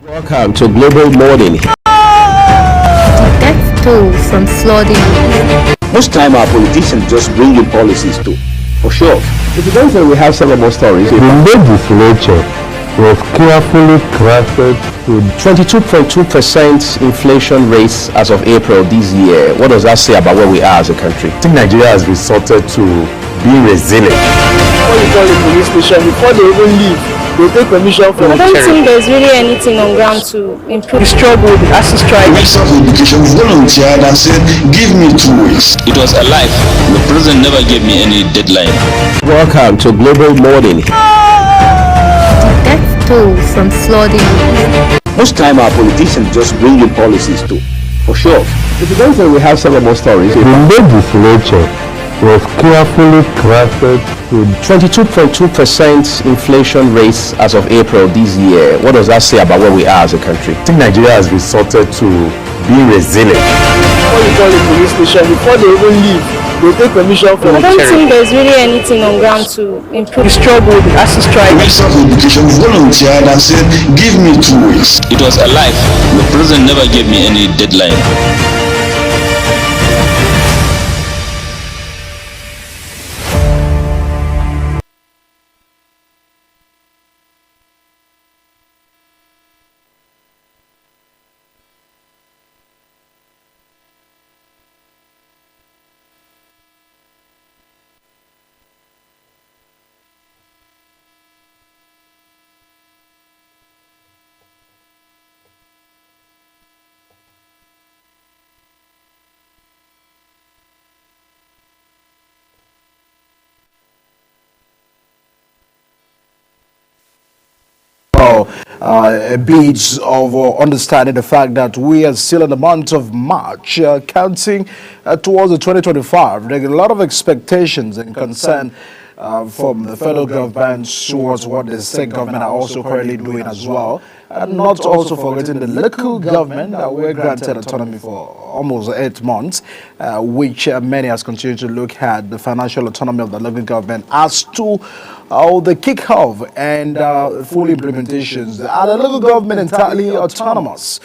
Welcome to Global Morning. Death toll from flooding. Most time our politicians just bring in policies too, for sure. If you don't say we have several more stories. The legislature was carefully crafted to 22.2% inflation rates as of April this year. What does that say about where we are as a country? I think Nigeria has resorted to being resilient. When you call the police station, before they even leave, they take permission from I don't think there's really anything on ground to improve the struggle with the ASU strike. Minister of Education volunteered and said, give me 2 weeks. It was a lie. The president never gave me any deadline. Welcome to Global Morning. Death toll from flooding. Most time our politicians just bring in policies too, for sure. If you don't say we have several more stories. The legislature was carefully crafted to 22.2% inflation rates as of April this year. What does that say about where we are as a country? I think Nigeria has resorted to being resilient. When you call the police station, before they even leave, they take permission from I don't think there's really anything on ground to improve the struggle with the ASU strike. Minister of Education volunteered and said, give me 2 weeks. It was a lie. The president never gave me any deadline. A bit of understanding the fact that we are still in the month of March, counting towards the 2025. There are a lot of expectations and concern from the federal government towards what the state government are also currently doing as well. And not also forgetting the local government that were granted autonomy for almost 8 months, which many has continued to look at the financial autonomy of the local government as to the kick-off and full implementations. Are the local government entirely autonomous?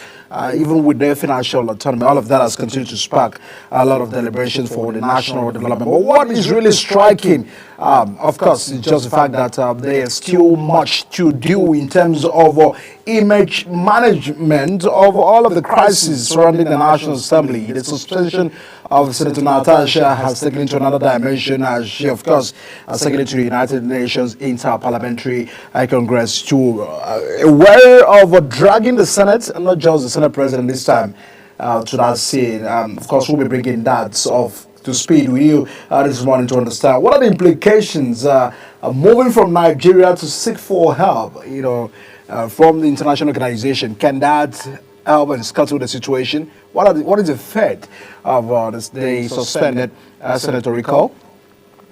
Even with their financial autonomy, all of that has continued to spark a lot of deliberations for the national development. But what is really striking, of course, is just the fact that there is still much to do in terms of image management of all of the crises surrounding the National Assembly. The suspension of Senator Natasha has taken it to another dimension as she, of course, has taken it to the United Nations Inter-Parliamentary Congress to aware of dragging the Senate, and not just the Senate President this time, to that scene. Of course, we'll be bringing that to speed with you this morning to understand what are the implications moving from Nigeria to seek for help, from the international organization. Can that help and scuttle the situation? What is the effect of the suspended senator recall?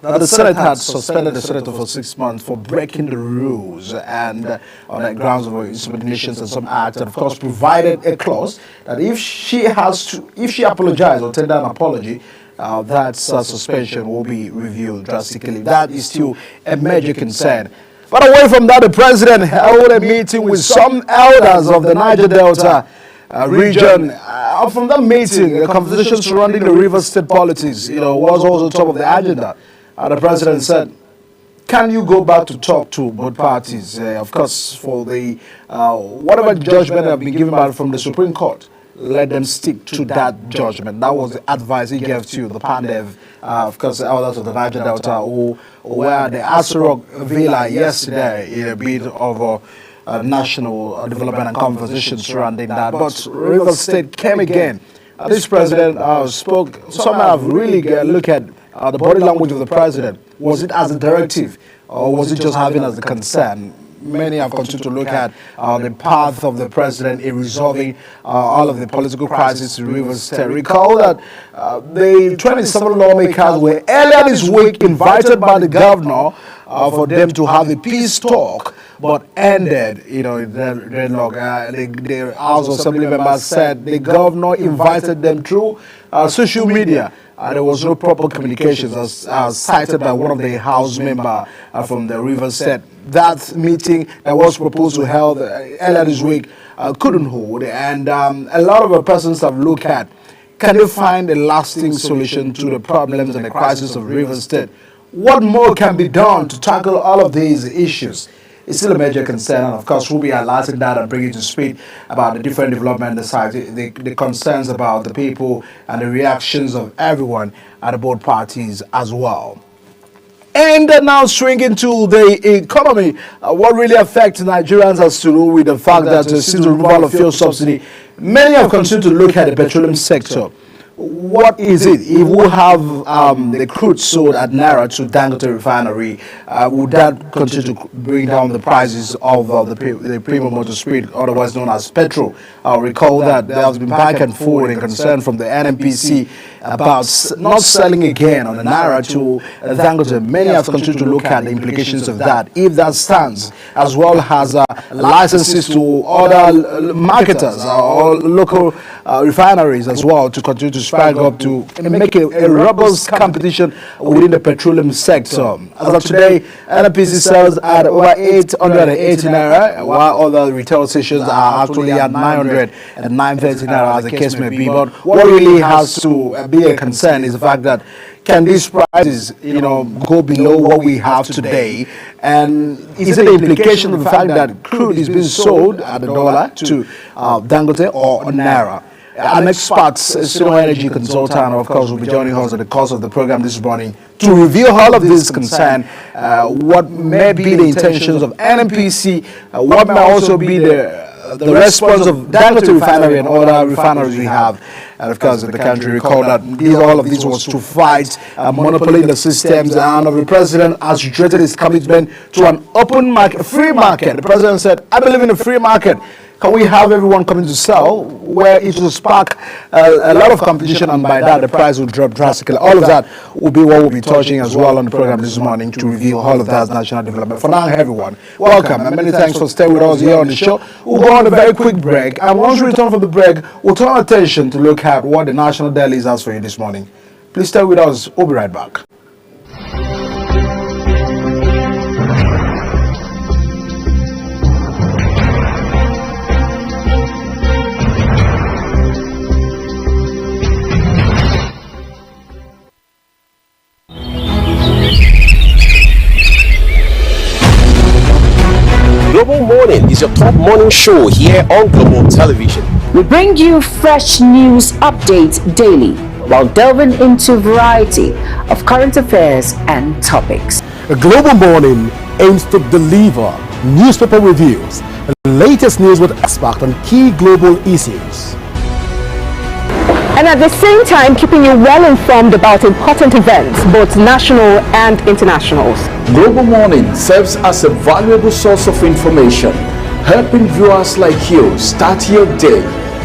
Now, the Senate had suspended the senator for 6 months for breaking the rules and on the grounds of insubordinations and some acts, and of course provided a clause that if she apologizes or tender an apology, that suspension will be reviewed drastically. That is still a major concern. But away from that, the president held a meeting with some elders of the Niger Delta region. From that meeting, the conversation surrounding the River State politics, was also top of the agenda. The president said, can you go back to talk to both parties? Of course, for the whatever judgment have been given out from the Supreme Court, let them stick to that judgment. That was the advice he gave to the Pandev, of course, the elders of the Niger Delta, who were at the Asurok Villa yesterday in a bit of national development and conversation surrounding that. But River State came again. This president spoke. Some have really looked at the body language of the president. Was it as a directive, or was it just having as a concern? Many have continued to look at the path of the president in resolving all of the political crises in Rivers State. Recall that the 27 lawmakers were earlier this week invited by the governor for them to have a peace talk but ended, in deadlock. The House Assembly members said the governor invited them through social media. There was no proper communications, as cited by one of the House members from the River State. That meeting that was proposed to be held earlier this week couldn't hold, and a lot of persons have looked at, can they find a lasting solution to the problems and the crisis of River State? What more can be done to tackle all of these issues? It's still a major concern, and of course we'll be highlighting that and bringing to speed about the different development, the concerns about the people and the reactions of everyone at both parties as well. And now swinging to the economy, what really affects Nigerians has to do with the fact that since the removal of fuel subsidy, many have continued to look at the petroleum sector. What is it? If we have the crude sold at Naira to Dangote refinery, would that continue to bring down the prices of the premium motor spirit, otherwise known as petrol? I'll recall that there has been back and forth and concern from the NNPC about not selling again on the Naira to Dangote. Many have continued to look at the implications of that, if that stands, as well as licenses to other marketers or local refineries as well to continue to spike up to make a robust competition within the petroleum sector. As of today, NNPC sells at over 880 Naira, while other retail stations are actually at 900 and 930 Naira, as the case may be. But what really has to be a concern is the fact that can these prices, go below what we have today? And is it the implication of the fact that crude is being sold at the dollar to Dangote or Naira? An expert, senior energy consultant, of course, will be joining us at the course of the program this morning to review all of this concern, what may be the intentions of NNPC, what may also be the response of Dangote refinery and other refineries we have, and of course in the country. Recall that all of this was to fight monopoly in the systems, and the president has reiterated his commitment to an open market, free market. The president said, I believe in a free market. Can we have everyone coming to sell where it will spark a lot of competition, and by that the price will drop drastically? All of that will be what we'll be touching as well on the program this morning to review all of that as national development. For now, everyone, welcome and many thanks for staying with us here on the show. We'll go on a very quick break, and once we return from the break, we'll turn our attention to look at what the National Daily has for you this morning. Please stay with us. We'll be right back. Global Morning is your top morning show here on Global Television. We bring you fresh news updates daily while delving into a variety of current affairs and topics. Global Morning aims to deliver newspaper reviews, the latest news with expert on key global issues, and at the same time keeping you well informed about important events, both national and internationals. Global Morning serves as a valuable source of information, helping viewers like you start your day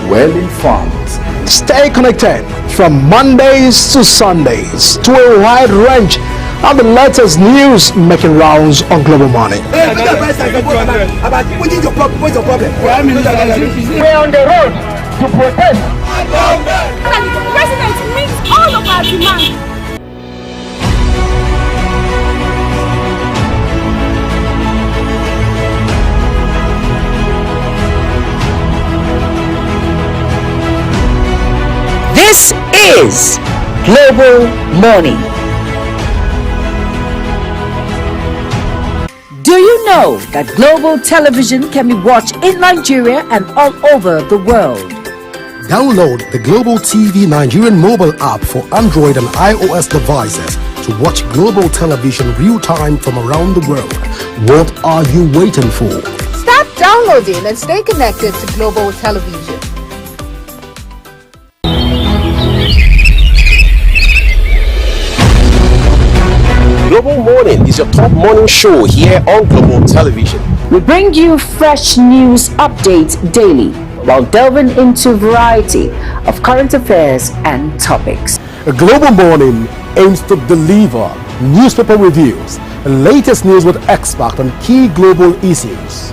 well informed. Stay connected from Mondays to Sundays to a wide range of the latest news making rounds on Global Morning. We're on the road to protest. The president meets all of our demands. This is Global Morning. Do you know that Global Television can be watched in Nigeria and all over the world? Download the Global TV Nigerian mobile app for Android and iOS devices to watch Global Television real-time from around the world. What are you waiting for? Start downloading and stay connected to Global Television. Global Morning is your top morning show here on Global Television. We bring you fresh news updates daily while delving into a variety of current affairs and topics. Global Morning aims to deliver newspaper reviews, the latest news with experts on key global issues.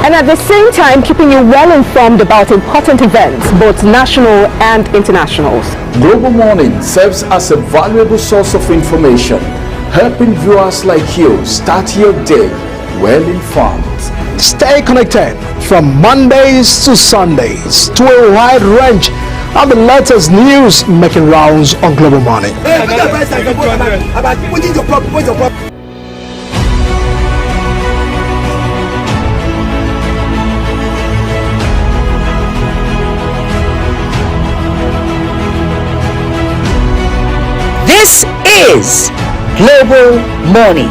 And at the same time, keeping you well informed about important events, both national and internationals. Global Morning serves as a valuable source of information, helping viewers like you start your day well informed. Stay connected from Mondays to Sundays to a wide range of the latest news making rounds on Global Morning. This is Global Morning.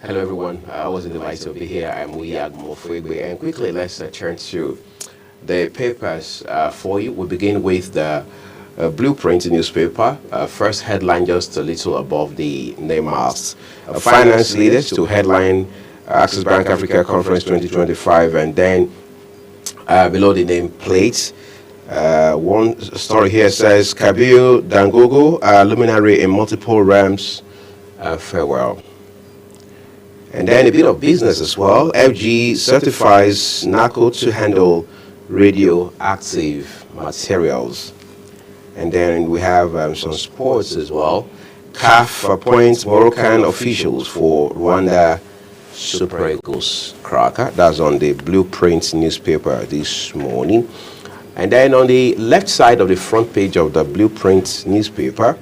Hello everyone, I was delighted to be here. I'm Uyag Mofwegwe, and quickly let's turn to the papers for you. We begin with the Blueprint newspaper. First headline just a little above the name asks. Finance leaders to headline Access Bank Africa Conference 2025, and then below the name plate. One story here says Kabiru Dangogo, luminary in multiple realms, farewell. And then a bit of business as well. FG certifies NACO to handle radioactive materials. And then we have some sports as well. CAF appoints Moroccan officials for Rwanda Super Eagles cracker. That's on the Blueprint newspaper this morning. And then on the left side of the front page of the Blueprint newspaper,